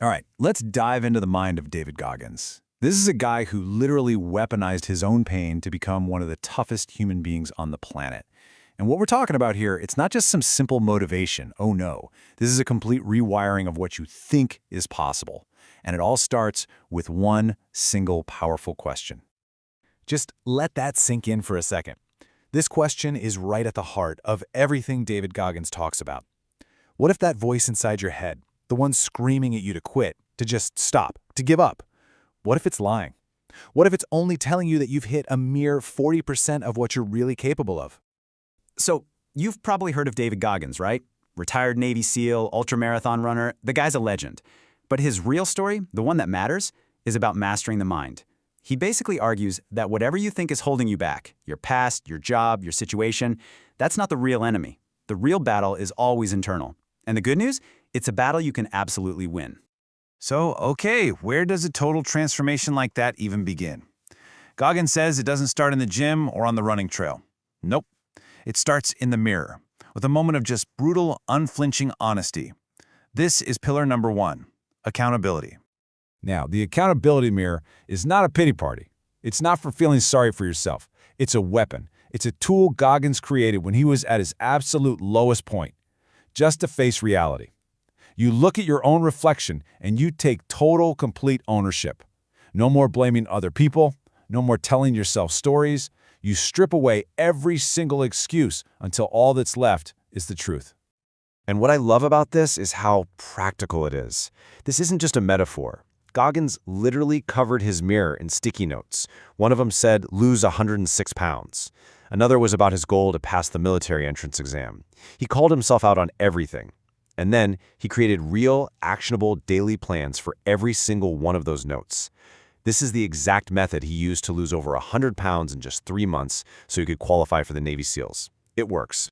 All right, let's dive into the mind of David Goggins. This is a guy who literally weaponized his own pain to become one of the toughest human beings on the planet. And what we're talking about here, it's not just some simple motivation. Oh no, this is a complete rewiring of what you think is possible. And it all starts with one single powerful question. Just let that sink in for a second. This question is right at the heart of everything David Goggins talks about. What if that voice inside your head, the one screaming at you to quit, to just stop, to give up? What if it's lying? What if it's only telling you that you've hit a mere 40% of what you're really capable of? So, you've probably heard of David Goggins, right? Retired Navy SEAL, ultramarathon runner, the guy's a legend. But his real story, the one that matters, is about mastering the mind. He basically argues that whatever you think is holding you back, your past, your job, your situation, that's not the real enemy. The real battle is always internal. And the good news? It's a battle you can absolutely win. So, okay, where does a total transformation like that even begin? Goggins says it doesn't start in the gym or on the running trail. Nope. It starts in the mirror, with a moment of just brutal, unflinching honesty. This is pillar number 1, accountability. Now, the accountability mirror is not a pity party. It's not for feeling sorry for yourself. It's a weapon. It's a tool Goggins created when he was at his absolute lowest point, just to face reality. You look at your own reflection and you take total, complete ownership. No more blaming other people, no more telling yourself stories. You strip away every single excuse until all that's left is the truth. And what I love about this is how practical it is. This isn't just a metaphor. Goggins literally covered his mirror in sticky notes. One of them said, lose 106 pounds. Another was about his goal to pass the military entrance exam. He called himself out on everything. And then he created real, actionable daily plans for every single one of those notes. This is the exact method he used to lose over 100 pounds in just 3 months so he could qualify for the Navy SEALs. It works.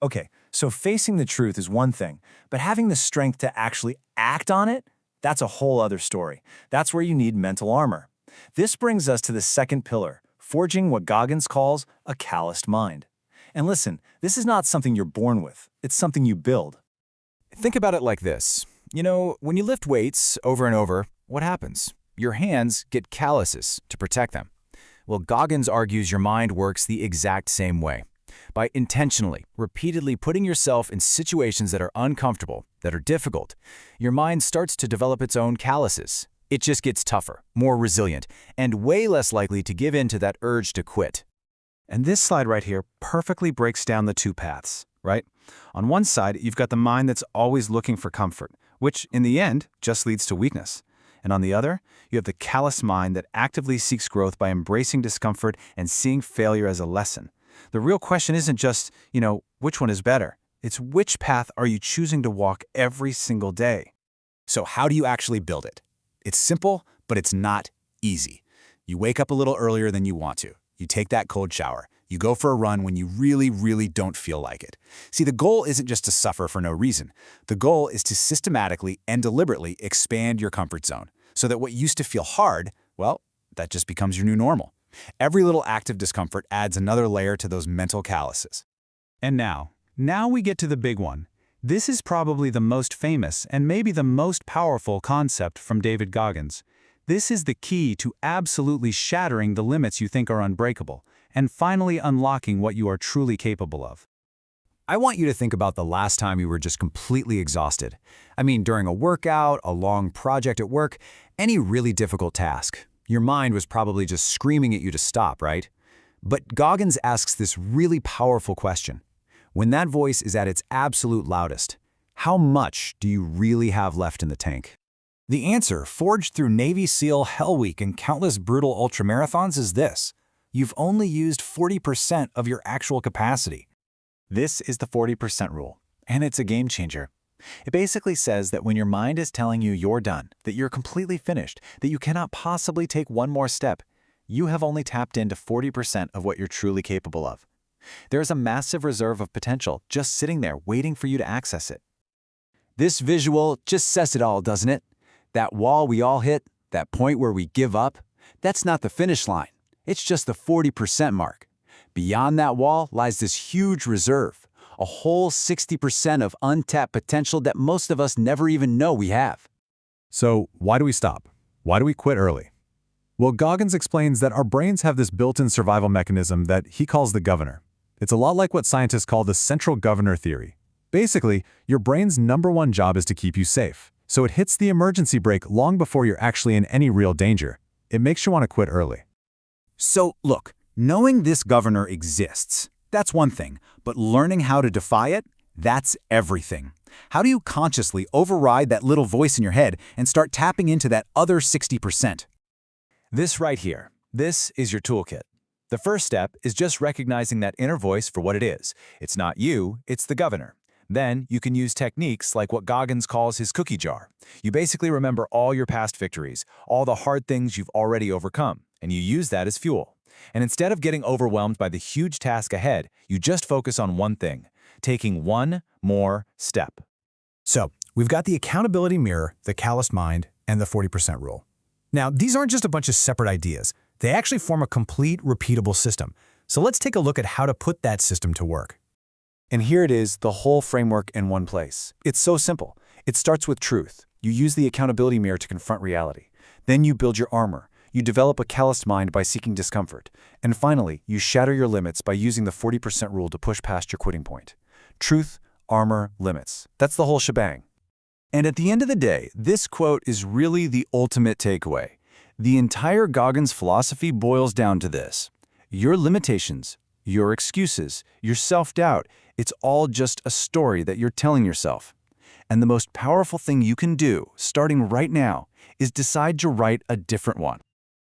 Okay, so facing the truth is one thing, but having the strength to actually act on it, that's a whole other story. That's where you need mental armor. This brings us to the second pillar, forging what Goggins calls a calloused mind. And listen, this is not something you're born with. It's something you build. Think about it like this. You know, when you lift weights over and over, what happens? Your hands get calluses to protect them. Well, Goggins argues your mind works the exact same way. By intentionally, repeatedly putting yourself in situations that are uncomfortable, that are difficult, your mind starts to develop its own calluses. It just gets tougher, more resilient, and way less likely to give in to that urge to quit. And this slide right here perfectly breaks down the two paths, right? On one side, you've got the mind that's always looking for comfort, which in the end just leads to weakness. And on the other, you have the callous mind that actively seeks growth by embracing discomfort and seeing failure as a lesson. The real question isn't just, which one is better? It's which path are you choosing to walk every single day? So how do you actually build it? It's simple, but it's not easy. You wake up a little earlier than you want to. You take that cold shower. You go for a run when you really, really don't feel like it. See, the goal isn't just to suffer for no reason. The goal is to systematically and deliberately expand your comfort zone so that what used to feel hard, well, that just becomes your new normal. Every little act of discomfort adds another layer to those mental calluses. And now we get to the big one. This is probably the most famous and maybe the most powerful concept from David Goggins. This is the key to absolutely shattering the limits you think are unbreakable and finally unlocking what you are truly capable of. I want you to think about the last time you were just completely exhausted. I mean, during a workout, a long project at work, any really difficult task. Your mind was probably just screaming at you to stop, right? But Goggins asks this really powerful question. When that voice is at its absolute loudest, how much do you really have left in the tank? The answer, forged through Navy SEAL Hell Week and countless brutal ultramarathons, is this. You've only used 40% of your actual capacity. This is the 40% rule, and it's a game changer. It basically says that when your mind is telling you you're done, that you're completely finished, that you cannot possibly take one more step, you have only tapped into 40% of what you're truly capable of. There is a massive reserve of potential just sitting there waiting for you to access it. This visual just says it all, doesn't it? That wall we all hit, that point where we give up, that's not the finish line. It's just the 40% mark. Beyond that wall lies this huge reserve, a whole 60% of untapped potential that most of us never even know we have. So why do we stop? Why do we quit early? Well, Goggins explains that our brains have this built-in survival mechanism that he calls the governor. It's a lot like what scientists call the central governor theory. Basically, your brain's #1 job is to keep you safe, so it hits the emergency brake long before you're actually in any real danger. It makes you want to quit early. So, look, knowing this governor exists, that's one thing, but learning how to defy it, that's everything. How do you consciously override that little voice in your head and start tapping into that other 60%? This right here, this is your toolkit. The first step is just recognizing that inner voice for what it is. It's not you, it's the governor. Then you can use techniques like what Goggins calls his cookie jar. You basically remember all your past victories, all the hard things you've already overcome, and you use that as fuel. And instead of getting overwhelmed by the huge task ahead, you just focus on one thing, taking one more step. So, we've got the accountability mirror, the Callus Mind, and the 40% rule. Now, these aren't just a bunch of separate ideas. They actually form a complete, repeatable system. So let's take a look at how to put that system to work. And here it is, the whole framework in one place. It's so simple. It starts with truth. You use the accountability mirror to confront reality. Then you build your armor. You develop a calloused mind by seeking discomfort. And finally, you shatter your limits by using the 40% rule to push past your quitting point. Truth, armor, limits. That's the whole shebang. And at the end of the day, this quote is really the ultimate takeaway. The entire Goggins philosophy boils down to this. Your limitations, your excuses, your self-doubt, it's all just a story that you're telling yourself. And the most powerful thing you can do, starting right now, is decide to write a different one.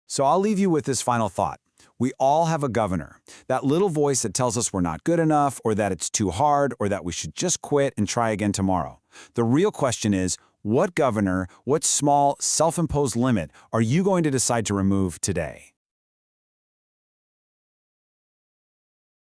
So I'll leave you with this final thought. We all have a governor, that little voice that tells us we're not good enough, or that it's too hard, or that we should just quit and try again tomorrow. The real question is, what governor, what small, self-imposed limit are you going to decide to remove today?